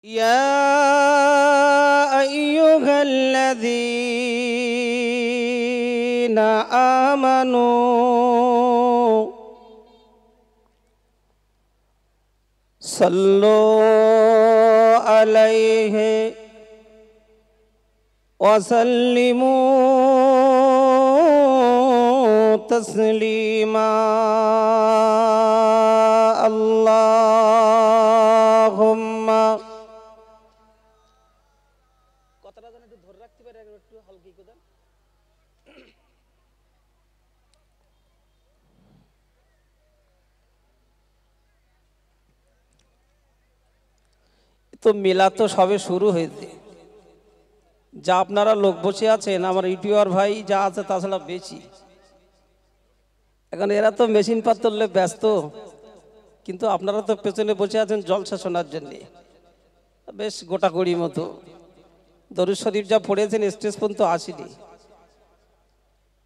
يا أيها الذين آمنوا صلوا عليه وسلموا تسليما اللهم তো মেলা তো সবে শুরু হয়েছে। যা আপনারা লোক বসে আছেন আমার ইউটিউবার ভাই যা আছে তাছাড়া বেশি। এখন এরা তো মেশিন পাতলে ব্যস্ত, কিন্তু আপনারা তো পেছনে বসে আছেন জলসা শোনার জন্য। বেশ গোটাকুড়ি মতো দরুদ শরীফ যা পড়েছেন স্টেজ পর্যন্ত আসেনি।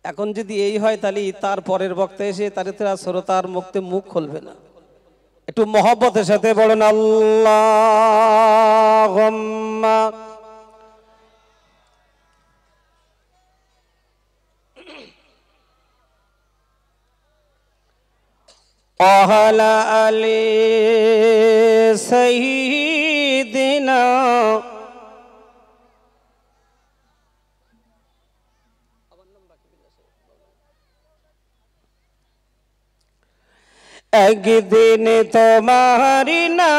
এখন যদি এই হয় তাহলে তার পরের বক্তা এসে তার শ্রোতার মুখতে মুখ খুলবে না। একটু মহব্বতের সাথে বলেন আল্লাহুম্মা ওয়ালা আলি সাইয়্যিদিনা একদিন তোমারি নাম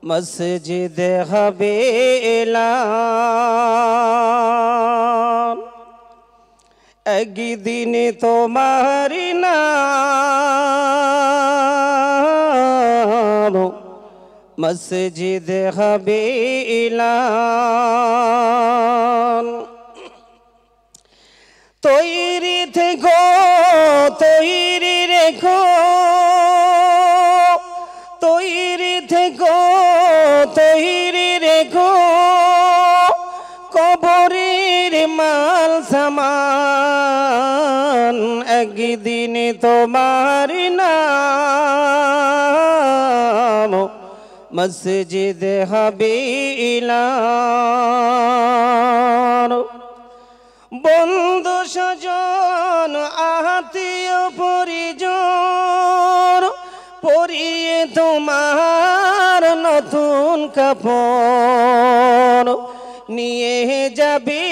মসজিদ হবে এলান। একদিন তোমারি নাম মসজিদ হবে এলান। তৈরি থেকো তৈরি রেখো, তৈরি থেকো তৈরি রেখো, কবরের মাল সামান। একদিন তোমার নাম মসজিদ হবে এলান। বন্ধু স্বজন আত্মীয় পরিজন পরিয়ে তোমার নতুন কাপড় নিয়ে যাবে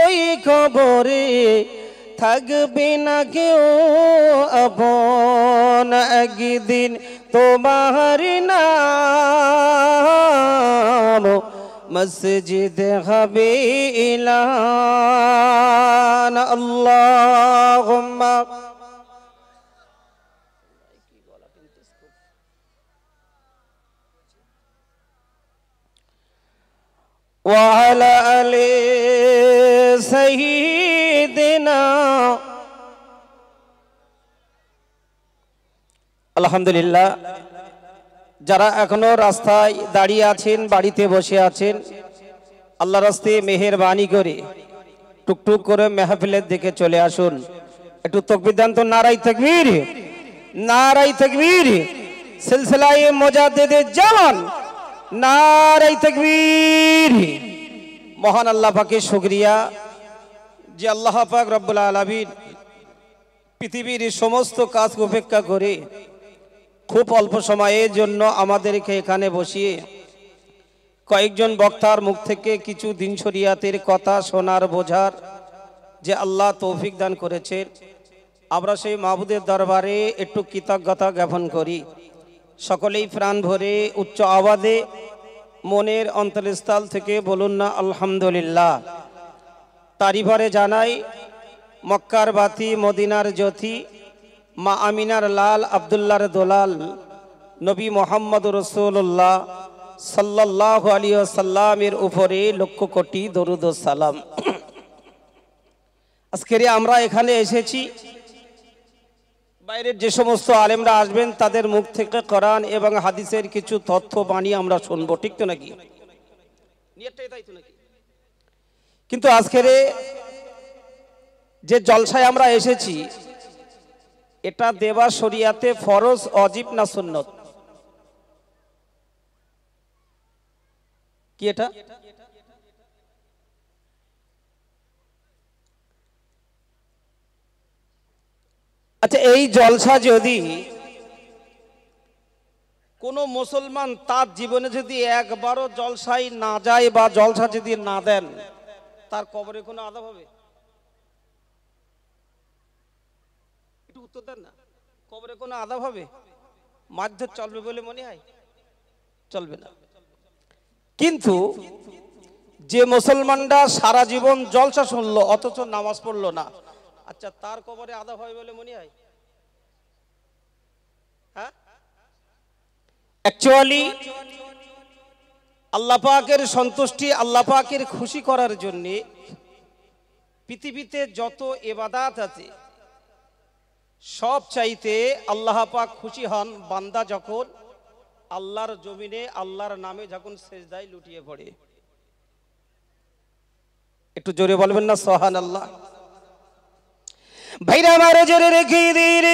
ওই কবরে, থাকবে না কেউ আপন। একদিন তোমার নাম মসজিদ হবে এলান। আল্লাহুম্মা ওয়ালা আলি সাইয়্যিদিনা। আলহামদুলিল্লাহ, যারা এখনো রাস্তায় দাঁড়িয়ে আছেন, বাড়িতে বসে আছেন, আল্লাহর রাস্তে মেহেরবানি করে টুকটুক করে মেহফিলের দিকে চলে আসুন। একটু তাকবীর দেন তো, নারায়ে তাকবীর, নারায়ে তাকবীর। সিলসিলায়ে মুজাদ্দিদে জামান, নারায়ে তাকবীর। মহান আল্লাহ পাকের শুকরিয়া যে আল্লাহ পাক রব্বুল আলামিন পৃথিবীর সমস্ত কাজ উপেক্ষা করে খুব অল্প সময়ের জন্য আমাদেরকে এখানে বসিয়ে কয়েকজন বক্তার মুখ থেকে কিছু দিন শরিয়াতের কথা শোনার বোঝার যে আল্লাহ তৌফিক দান করেছেন। আমরা সেই মাহবুদের দরবারে একটু কৃতজ্ঞতা জ্ঞাপন করি। সকলেই প্রাণ ভরে উচ্চ আওয়াজে মনের অন্তরস্থল থেকে বলুন না আলহামদুলিল্লাহ। তারিফারে জানাই মক্কার বাতি মদিনার জ্যোতি মা আমিনার লাল আব্দুল্লাহর দোলাল নবী মোহাম্মদ রাসূলুল্লাহ সাল্লাল্লাহু আলাইহি ওয়াসাল্লামের উপরে লক্ষ কোটি দরুদ ও সালাম। আজকে আমরা এখানে এসেছি, বাইরের যে সমস্ত আলেমরা আসবেন তাদের মুখ থেকে কোরআন এবং হাদিসের কিছু তথ্য বাণী আমরা শুনবো, ঠিক তো নাকি? কিন্তু আজকের যে জলসায় আমরা এসেছি এটা দেওয়া শরিয়াতে ফরজ, ওয়াজিব না সুন্নত? কি এটা? আচ্ছা, এই জলসা যদি কোনো মুসলমান তার জীবনে যদি একবারও জলসায় না যায় বা জলসা যদি না দেন, তার কবরে কোনো আযাব হবে? একটু উত্তর দেন না। কবরে কোনো আযাব হবে? মারধর চলবে বলে মনে হয়? চলবে না। কিন্তু যে মুসলমানরা সারা জীবন জলসা শুনলো অথচ নামাজ পড়লো না, আচ্ছা তার কবরে আযাব হয় বলে মনে হয়? হ্যাঁ, অ্যাকচুয়ালি আল্লাহ পাকের সন্তুষ্টি, আল্লাহ পাকের খুশি করার জন্য পৃথিবীতে যত ইবাদত আছে সব চাইতে আল্লাহ পাক খুশি হন বান্দা যখন আল্লাহর জমিনে আল্লাহর নামে যখন সেজদায় লুটিয়ে পড়ে। একটু জোরে বলবেন না সুবহানাল্লাহ। ভাইরা আমার জোরে রেখে দিন,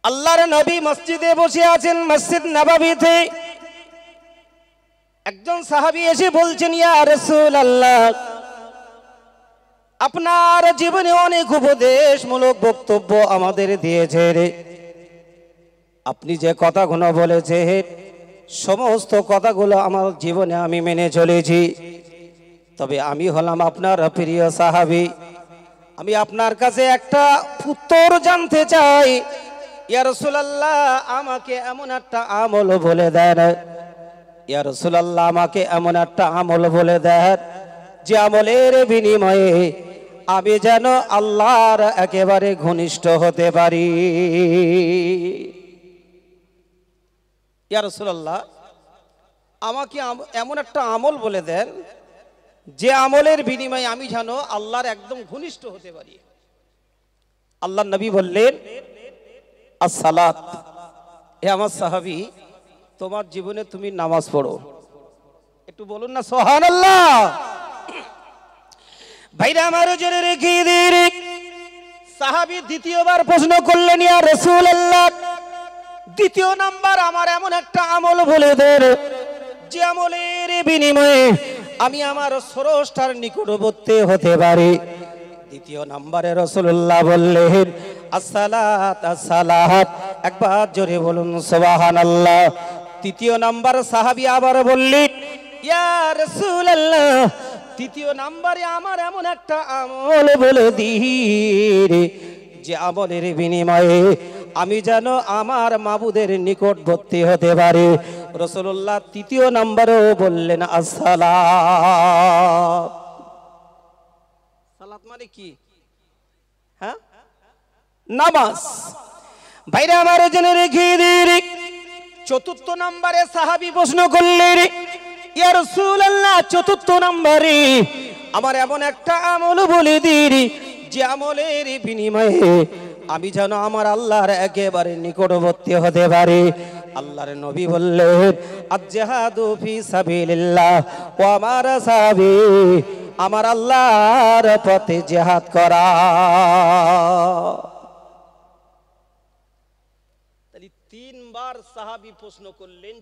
আল্লাহর নবী মসজিদে বসে আছেন, মসজিদ নববীতে। একজন সাহাবী এসে বলছেন, ইয়া রাসূলুল্লাহ, আপনার জীবনে অনেক উপদেশমূলক বক্তব্য আমাদের দিয়েছেন, আপনি যে কথাগুলো বলেছেন সমস্ত কথাগুলো আমার জীবনে আমি মেনে চলেছি। তবে আমি হলাম আপনার প্রিয় সাহাবী, আমি আপনার কাছে একটা উত্তর জানতে চাই। ইয়া রাসূলুল্লাহ, আমাকে এমন একটা আমল বলে দেন, ইয়া রাসূলুল্লাহ আমাকে এমন একটা আমল বলে দেন যে আমলের বিনিময়ে আমি যেন আল্লাহর একেবারে ঘনিষ্ঠ হতে পারি। ইয়া রাসূলুল্লাহ, আমাকে এমন একটা আমল বলে দেন যে আমলের বিনিময়ে আমি যেন আল্লাহর একদম ঘনিষ্ঠ হতে পারি। আল্লাহর নবী বললেন, as-salat। হে আমার সাহাবী, তোমার জীবনে তুমি নামাজ পড়ো। একটু বলুন না সুবহানাল্লাহ। ভাইরা আমার জোরে রেখে দিন, সাহাবী দ্বিতীয়বার প্রশ্ন করলেন, ইয়া রাসূলুল্লাহ, দ্বিতীয় নাম্বার আমার এমন একটা আমল বলে দেন যে আমলের বিনিময়ে আমি আমার স্রষ্টার নিকটবর্তী হতে পারি। দ্বিতীয় নম্বরে রাসূলুল্লাহ বললেন, as-salat as-salat। একবার জোরে বলুন সুবহানাল্লাহ। তৃতীয় নাম্বার সাহাবী আবার বললেন, ইয়া রাসূলুল্লাহ, তৃতীয় নম্বরে আমার এমন একটা আমল বলে দিন যে আমলের বিনিময়ে আমি যেন আমার মাবুদের নিকটবর্তী হতে পারি। রাসূলুল্লাহ তৃতীয় নম্বরেও বললেন, as-salat। সালাত মানে কি? হ্যাঁ, নামাজ। ভাইরা আমার জেনে রেখে দিন, চতুর্থ নম্বরে সাহাবী প্রশ্ন করলেন, ইয়া রাসূলুল্লাহ, চতুর্থ নম্বরে আমার এমন একটা আমল বলে দিন যে আমলের বিনিময়ে আমি যেন আমার আল্লাহর একেবারে নিকটবর্তী হতে পারি। আল্লাহর নবী বললেন, আজ-জিহাদু ফি সাবিলিল্লাহ। ও আমার সাহাবী, আমার আল্লাহর পথে জিহাদ করা। তাহলে তিনবার সাহাবী প্রশ্ন করলেন,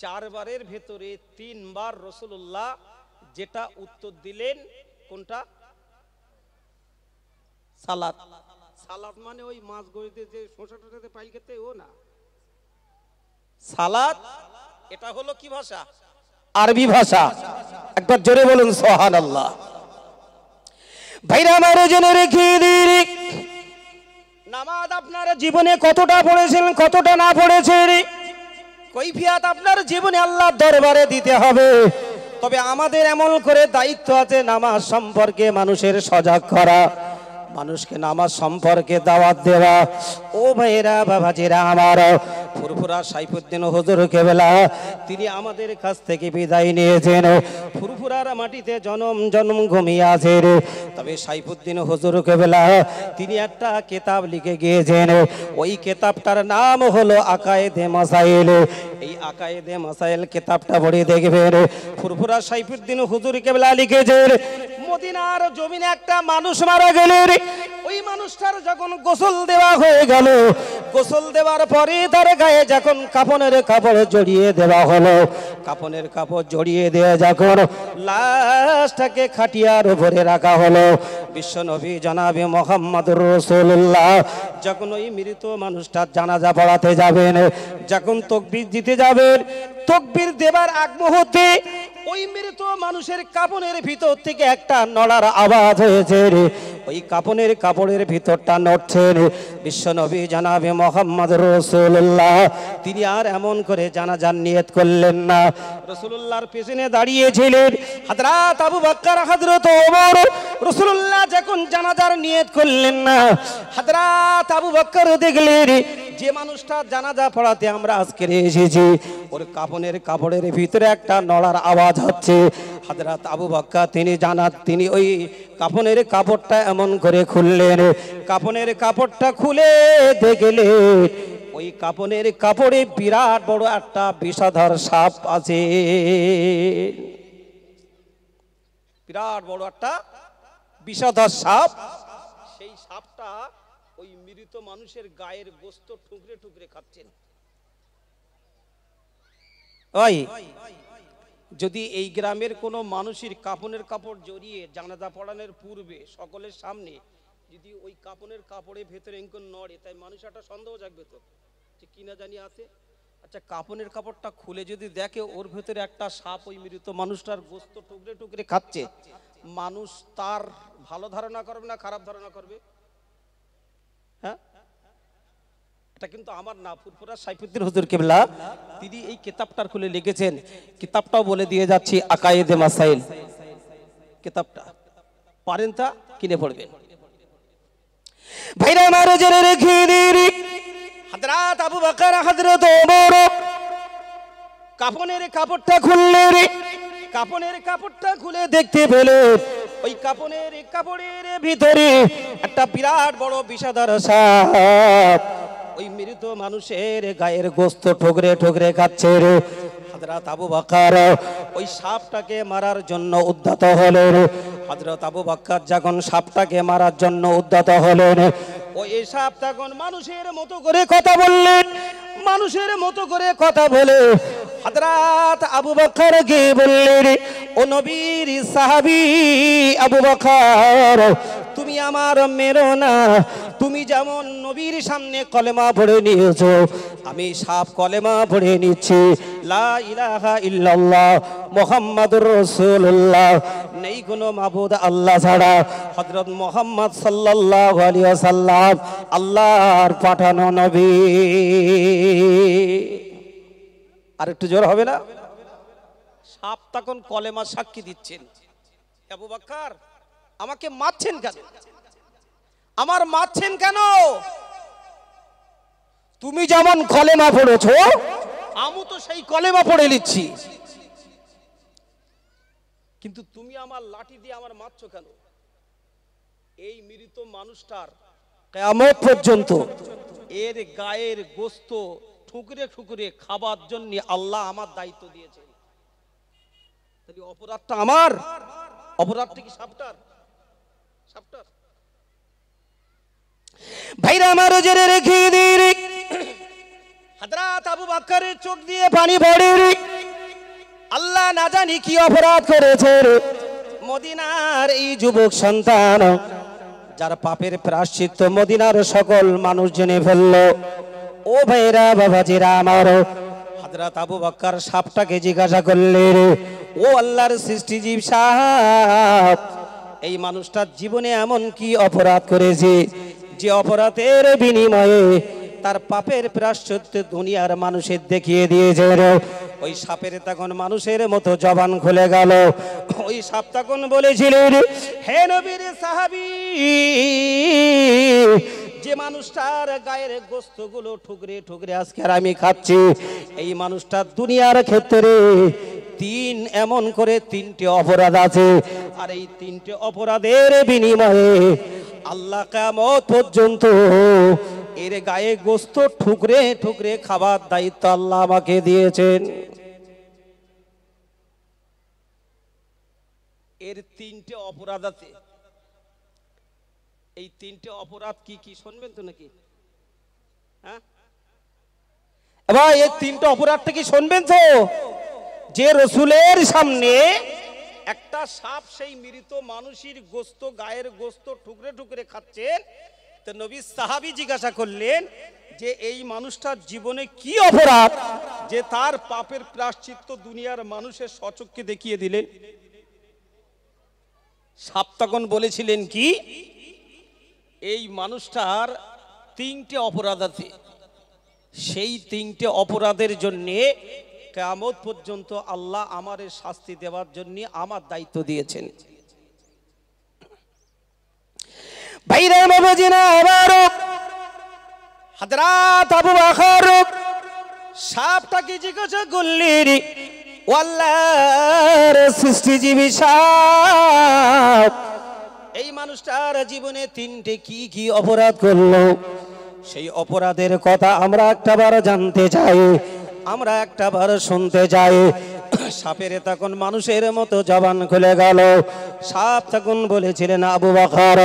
চারবারের ভেতরে তিনবার রাসূলুল্লাহ যেটা উত্তর দিলেন, কোনটা? সালাত। সালাত মানে ওই মাছ গড়িতে যে শোষাটাতে পাইল খেতে ও না। সালাত এটা হলো কি ভাষা? আরবি ভাষা। একবার জোরে বলুন সুবহানাল্লাহ। ভাইরা আমার জেনে রেখে দিন, নামাজ আপনার জীবনে কতটা পড়েছেন, কতটা না পড়েছেন, কৈফিয়ত আপনার জীবনে আল্লাহর দরবারে দিতে হবে। তবে আমাদের এমন করে দায়িত্ব আছে নামাজ সম্পর্কে মানুষের সজাগ করা, মানুষকে নামাজ সম্পর্কে দাওয়াত দেওয়া। ও ভাইরা বাবাজিরা আমার, ফুরফুরা সাইফুদ্দিন হুজুর কেবলা তিনি আমাদের কাছ থেকে বিদায় নিয়েছেন। ফুরফুরার মাটিতে জনম জনম ঘুমিয়ে আছেন। তবে সাইফুদ্দিন হুজুর কেবলা তিনি একটা কিতাব লিখে গিয়েছেন, ওই কিতাবটার নাম হলো আকায়েদে মাসাইল। এই আকায়েদে মাসাইল কিতাবটা পড়ে দেখবেন, ফুরফুরা সাইফুদ্দিন হুজুর কেবলা লিখেছেন, মদিনার জমিনে একটা মানুষ মারা গেলে ওই মানুষটার যখন গোসল দেওয়া হয়ে গেল, গোসল দেওয়ার পরে তার গায়ে যখন কাফনের কাপড় জড়িয়ে দেওয়া হলো, কাফনের কাপড় জড়িয়ে দিয়ে যখন লাশটাকে খাটিয়ার উপরে রাখা হলো, বিশ্বনবী জনাবে মুহাম্মদুর রাসূলুল্লাহ যখন ওই মৃত মানুষটার জানাজা পড়াতে যাবেন, যখন তাকবীর দিতে যাবেন, তাকবীর দেবার আগ মুহূর্তে ওই মৃত মানুষের কাফনের ভিতর থেকে একটা নড়ার আওয়াজ হয়েছে। ওই কাফনের কাপড়ের ভিতরটা নড়ছে। বিশ্বনবী জনাবে মুহাম্মদুর রাসূলুল্লাহ তিনি আর এমন করে জানাজার নিয়ত করলেন না। রাসূলুল্লাহর পেছনে দাঁড়িয়েছিলেন হযরত আবু বকর, হযরত ওমর। রাসূলুল্লাহ যখন জানাজার নিয়ত করলেন না, হযরত আবু বকর দেখলেন যে মানুষটা জানাজা পড়াতে আমরা আজকে এসেছি ওর কাফনের কাপড়ের ভিতরে একটা নড়ার আওয়াজ হচ্ছে। হযরত আবু বকর তিনি ওই কাফনের কাপড়টা এমন করে খুললেন, কাফনের কাপড়টা খুলে দেখলেন ওই কাফনের কাপড়ে বিরাট বড় একটা বিষধর সাপ আছে। বিরাট বড় একটা বিষধর সাপ। সেই সাপটা ওই মৃত মানুষের গায়ের গোশত ঠুকরে ঠুকরে খাচ্ছেন। ওই যদি এই গ্রামের কোনো মানুষের কাফনের কাপড় জড়িয়ে জানাজা পড়ানোর পূর্বে সকলের সামনে যদি ওই কাফনের কাপড়ের ভেতরে এঙ্কন নড়ে, তাই মানুষ একটা সন্দেহ জাগবে তো যে কিনা জানি আছে। আচ্ছা, কাফনের কাপড়টা খুলে যদি দেখে ওর ভেতরে একটা সাপ ওই মৃত মানুষটার গোশত টুকরে টুকরে খাচ্ছে, মানুষ তার ভালো ধারণা করবে না খারাপ ধারণা করবে? হ্যাঁ, এটা কিন্তু আমার না, ফুরফুরা সাইফুদ্দিন হুজুর কিবলা তিনি এই কিতাবটার খুলে লিখেছেন। কিতাবটাও বলে দিয়ে যাচ্ছি, আকায়েদে মাসাইল কিতাবটা পারেন তা কিনে পড়বেন। ভাইরা আমার জেনে রেখে দিন, হযরত আবু বকর, হযরত ওমর কাফনের কাপড়টা খুললেন। কাফনের কাপড়টা খুলে দেখতে পেলেন ওই কাফনের কাপড়ের ভিতরে একটা বিরাট বড় বিষধর সাপ ওই মৃত মানুষের গায়ের গোশত ঠুকরে ঠুকরে খাচ্ছে। হযরত আবু বকর ওই সাপটাকে মারার জন্য উদ্যত হলেন। হযরত আবু বকর যখন সাপটাকে মারার জন্য উদ্যত হলেন, ওই সাপ তখন মানুষের মতো করে কথা বললেন। মানুষের মতো করে কথা বলে হযরত আবু বকরকে বললেন, ও নবীর সাহাবী আবু বকর, তুমি আমার মেরো না। তুমি যেমন নবীর সামনে কলেমা পড়ে নিয়েছো, আমি সাপ কলেমা পড়ে নিচ্ছি, লা ইলাহা ইল্লাল্লাহ মুহাম্মাদুর রাসূলুল্লাহ, নেই কোনো মাবুদ আল্লাহ ছাড়া, হযরত মুহাম্মদ সাল্লাল্লাহু আলাইহি ওয়াসাল্লাম আল্লাহর পাঠানো নবী। আর একটু জোর হবে না? সাপ তখন কলেমা সাক্ষী দিচ্ছেন। আবু বকর, আমাকে মারছেন কেন? আমার মারছেন কেন? তুমি যেমন কলেমা পড়েছো আমি তো সেই কলেমা পড়ে নিচ্ছি, কিন্তু তুমি আমার লাঠি দিয়ে আমার মারছো কেন? এই মৃত মানুষটার কিয়ামত পর্যন্ত এর গায়ের গোশত ঠুকরে ঠুকরে খাবার জন্য আল্লাহ আমার দায়িত্ব দিয়েছে। তাহলে অপরাধটা আমার, অপরাধটা কি সাপটার? সাপটার। ভাইরা আমার জেনে রেখে দিন, হযরত আবু বকরের চোখ দিয়ে পানি পড়ে। আল্লাহ না জানি কি অপরাধ করেছে মদিনার এই যুবক সন্তান, যার পাপের প্রায়শ্চিত্ত মদিনার সকল মানুষ জেনে ফেলল। ও ভাইরা বাবাজিরা আমার, হযরত আবু বকর সাপটাকে জিজ্ঞাসা করলেন, ও আল্লাহর সৃষ্টিজীব সাপ, এই মানুষটার জীবনে এমন কি অপরাধ করেছে যে অপরাধের বিনিময়ে তার পাপের প্রায়শ্চিত্ত দুনিয়ার মানুষের দেখিয়ে দিয়েছে? ওই সাপের তখন মানুষের মতো জবান খুলে গেল। ওই সাপ তখন বলেছিলেন, হে নবীর সাহাবী, যে মানুষটার গায়ের গোশতগুলো ঠুকরে ঠুকরে আজকে আমি খাচ্ছি, এই মানুষটার দুনিয়ার ক্ষেত্রে এমন করে তিনটে অপরাধ আছে, আর এই তিনটে অপরাধের বিনিময়ে আল্লাহ কিয়ামত পর্যন্ত এর গায়ে গোশত ঠুকরে ঠুকরে খাবার দায়িত্ব আল্লাহ আমাকে দিয়েছেন। এর তিনটে অপরাধ আছে। এই তিনটে অপরাধ কি কি শুনবেন তো নাকি? হ্যাঁ ভাই, এই তিনটে অপরাধটা কি শুনবেন তো? যে রসুলের সামনে একটা সাপ সেই মৃত মানুষের গোস্ত, গায়ের গোস্ত টুকরে টুকরে খাচ্ছেন, তো নবী সাহাবী জিজ্ঞাসা করলেন যে এই মানুষটার জীবনে কি অপরাধ যে তার পাপের প্রায়শ্চিত্ত দুনিয়ার মানুষের সচক্ষে দেখিয়ে দিলেন। সাপ তখন বলেছিলেন কি, এই মানুষটার তিনটে অপরাধ আছে, সেই তিনটে অপরাধের জন্যে কিয়ামত পর্যন্ত আল্লাহ আমারে শাস্তি দেওয়ার জন্য আমার দায়িত্ব দিয়েছেন। ভাইরা বাবাজিনা, আবারও হযরত আবু বকর সাপটাকে জিজ্ঞাসা করলেন, ও আল্লাহর সৃষ্টিজীবী সাপ, এই মানুষটার জীবনে তিনটে কি কি অপরাধ করলো, সেই অপরাধের কথা আমরা একটাবার জানতে চাই, আমরা একটাবার শুনতে চাই। সাপের তখন মানুষের মতো জবান খুলে গেল। সাপ তখন বলেছিলেন, আবু বকর,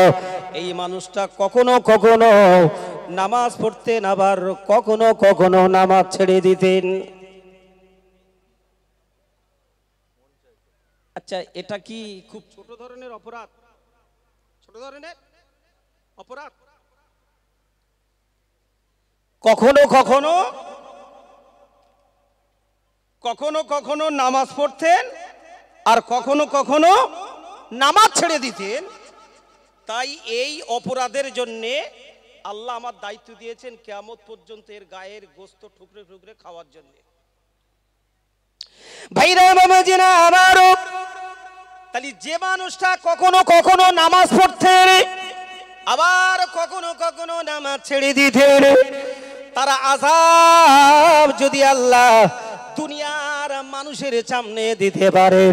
এই মানুষটা কখনো কখনো নামাজ পড়তেন, আবার কখনো কখনো নামাজ ছেড়ে দিতেন। আচ্ছা, এটা কি খুব ছোট ধরনের অপরাধ? ছোট ধরনের অপরাধ? কখনো কখনো কখনো কখনো নামাজ পড়তেন আর কখনো কখনো নামাজ ছেড়ে দিতেন। তাই এই অপরাধের জন্যে আল্লাহ আমার দায়িত্ব দিয়েছেন কিয়ামত পর্যন্ত এর গায়ের গোস্ত টুকরে টুকরে খাওয়ার জন্য। ভাইরা বাবাজিনা, আমারও তাহলে যে মানুষটা কখনো কখনো নামাজ পড়তেন আবার কখনো কখনো নামাজ ছেড়ে দিতেন, তারা আযাব যদি আল্লাহ দুনিয়ার মানুষের সামনে দিতে পারে,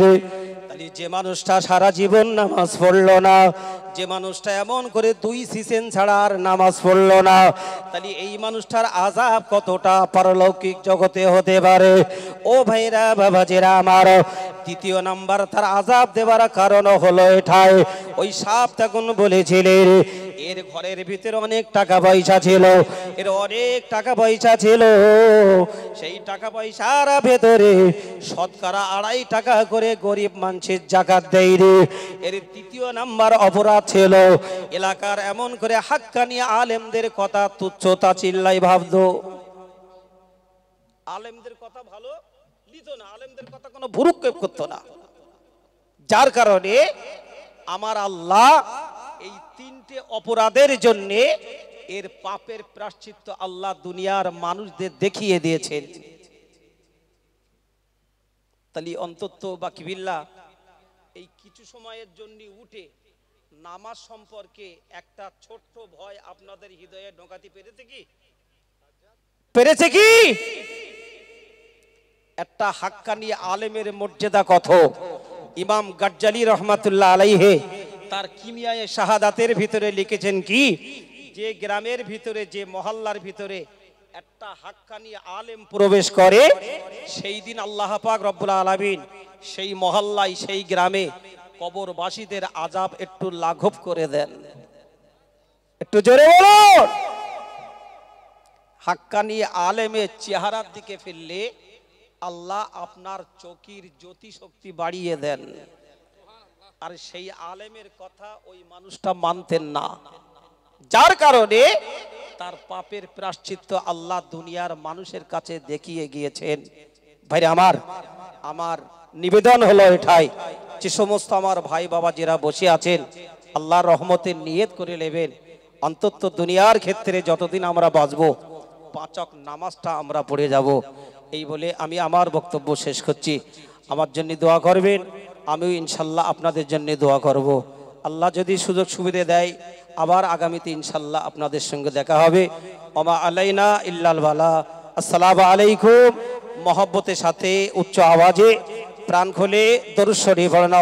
তাহলে যে মানুষটা সারা জীবন নামাজ পড়লো না, যে মানুষটা এমন করে 2 সিজন ছাড়া আর নামাজ পড়লো না, তাহলে এই মানুষটার আযাব কতটা পারলৌকিক জগতে হতে পারে। ও ভাইরা বাবাজিরা আমার, দ্বিতীয় নাম্বার তার আযাব দেওয়ার কারণ হলো এটাই, ওই সাপ তখন বলেছিলেন এর ঘরের ভিতরে অনেক টাকা পয়সা ছিল, এর অনেক টাকা পয়সা ছিল, সেই টাকা পয়সার ভেতরে শতকরা 2.5 টাকা করে গরিব মানুষের যাকাত দেয় রে। এর তৃতীয় নাম্বার অপরাধ ছিল এলাকার এমন করে হাক্কানি আলেমদের কথা তুচ্ছ তাচ্ছিল্যই ভাবতো, আলেমদের কথা ভালো লিত না, আলেমদের কথা কোনো ভুরুক্ষেপ করতো না। যার কারণে আমার আল্লাহ এই তিনটে অপরাধের জন্য এর পাপের প্রায়শ্চিত্ত আল্লাহ দুনিয়ার মানুষদের দেখিয়ে দিয়েছেন। তাহলে অন্তত বাকিবিল্লাহ এই কিছু সময়ের জন্য উঠে নামাজ সম্পর্কে একটা ছোট্ট ভয় আপনাদের হৃদয়ে ঢোকাতে পেরেছে কি? পেরেছে কি? একটা হাক্কানি আলেমের মর্যাদা কত, ইমাম গাজ্জালি রহমাতুল্লাহ আলাইহি তার কিমিয়ায়ে শাহাদাতের ভিতরে লিখেছেন কি, যে গ্রামের ভিতরে যে মহল্লার ভিতরে একটা হাক্কানি আলেম প্রবেশ করে, সেই দিন আল্লাহ পাক রব্বুল আলামিন সেই মহল্লায় সেই গ্রামে কবরবাসীদের আযাব একটু লাঘব করে দেন। একটু জোরে বলুন। হাক্কানি আলেমের চেহারার দিকে ফিরলে আল্লাহ আপনার চোখের জ্যোতি শক্তি বাড়িয়ে দেন। আর সেই আলেমের কথা ওই মানুষটা মানতেন না, যার কারণে তার পাপের প্রায়শ্চিত্ত আল্লাহ দুনিয়ার মানুষের কাছে দেখিয়ে গিয়েছেন। ভাই আমার, আমার নিবেদন হলো এটাই, যে সমস্ত আমার ভাই বাবা যারা বসে আছেন আল্লাহর রহমতের নিয়ত করে নেবেন, অন্তত দুনিয়ার ক্ষেত্রে যতদিন আমরা বাঁচবো 5 ওয়াক্ত নামাজটা আমরা পড়ে যাব। এই বলে আমি আমার বক্তব্য শেষ করছি। আমার জন্য দোয়া করবেন, আমিও ইনশাল্লাহ আপনাদের জন্য দোয়া করব। আল্লাহ যদি সুযোগ সুবিধা দেয় আবার আগামীতে ইনশাল্লাহ আপনাদের সঙ্গে দেখা হবে। ওমা আলাইনা ইল্লাল বালা। আসসালামু আলাইকুম। মহব্বতের সাথে উচ্চ আওয়াজে প্রাণ খুলে দরুদ শরীফ পড়েন।